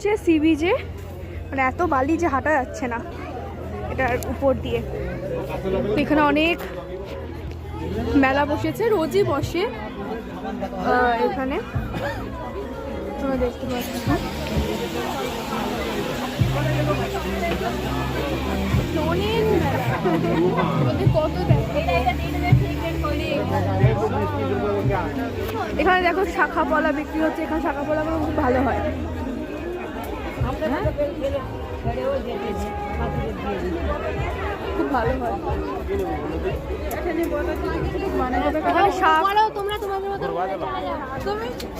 হচ্ছে সি বিচে, মানে এত বালি যে হাঁটা যাচ্ছে না এটার উপর দিয়ে। তো এখানে অনেক মেলা বসেছে, রোজই বসে এখানে, তোমরা দেখতে পাচ্ছ। অনেক কত এখানে দেখো শাখা পলা বিক্রি হচ্ছে, এখানে শাখা পলাগুলো খুব ভালো হয়। খুব ভালো হয়।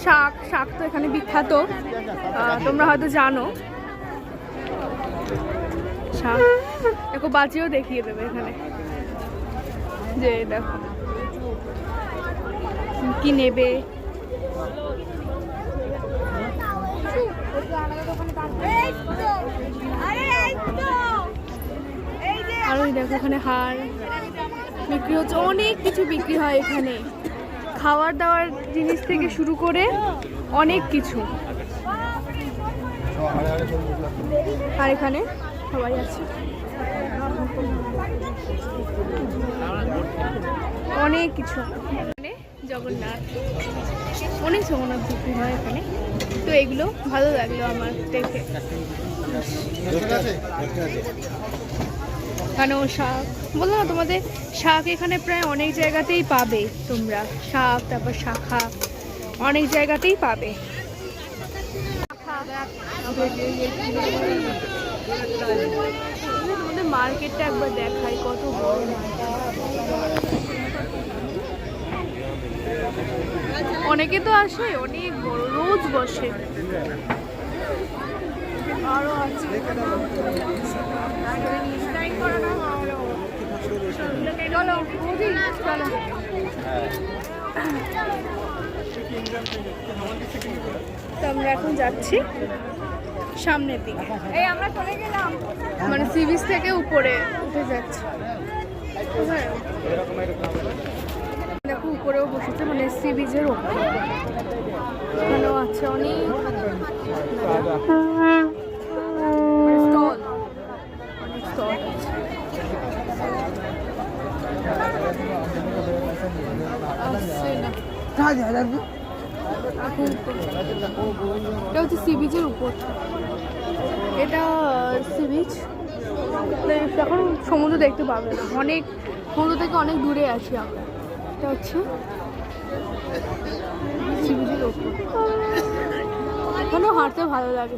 শাক শাক তো এখানে বিখ্যাত, তোমরা হয়তো জানো। শাক দেখো বাজিও দেখিয়ে দেবে এখানে, যে দেখো কি নেবে। আর ওই দেখো এখানে হার বিক্রি হচ্ছে, অনেক কিছু বিক্রি হয় এখানে, খাওয়ার দাওয়ার জিনিস থেকে শুরু করে অনেক কিছু। আর এখানে সবাই আছে, অনেক কিছু। এখানে জগন্নাথ, অনেক জগন্নাথ বিক্রি হয় এখানে। তো এগুলো ভালো লাগলো আমার দেখে। এখানেও শাক, বললো না তোমাদের, শাক এখানে প্রায় অনেক জায়গাতেই পাবে তোমরা। শাক, তারপর শাখা অনেক জায়গাতেই পাবে। তোমাদের মার্কেটটা একবার দেখাই, কত বড়। অনেকে তো আসে, অনেক বড়, রোজ বসে। আরো আছে, চলো চলো। তো আমরা এখন যাচ্ছি সামনের দিকে, এই আমরা চলে গেলাম, মানে সি বিচ থেকে উপরে উঠে যাচ্ছি। দেখো উপরেও বসেছে, মানে সি বিচের উপরে। এখানেও আছে অনেক স্টল, অনেক স্টল এটা হচ্ছে সি বিচের উপর। এটা সি বিচ, এখন সমুদ্র দেখতে পাবে না, অনেক সমুদ্র থেকে অনেক দূরে আছি আমরা। এটা হচ্ছে সি বিচের উপর, এখানেও হাঁটতে ভালো লাগে।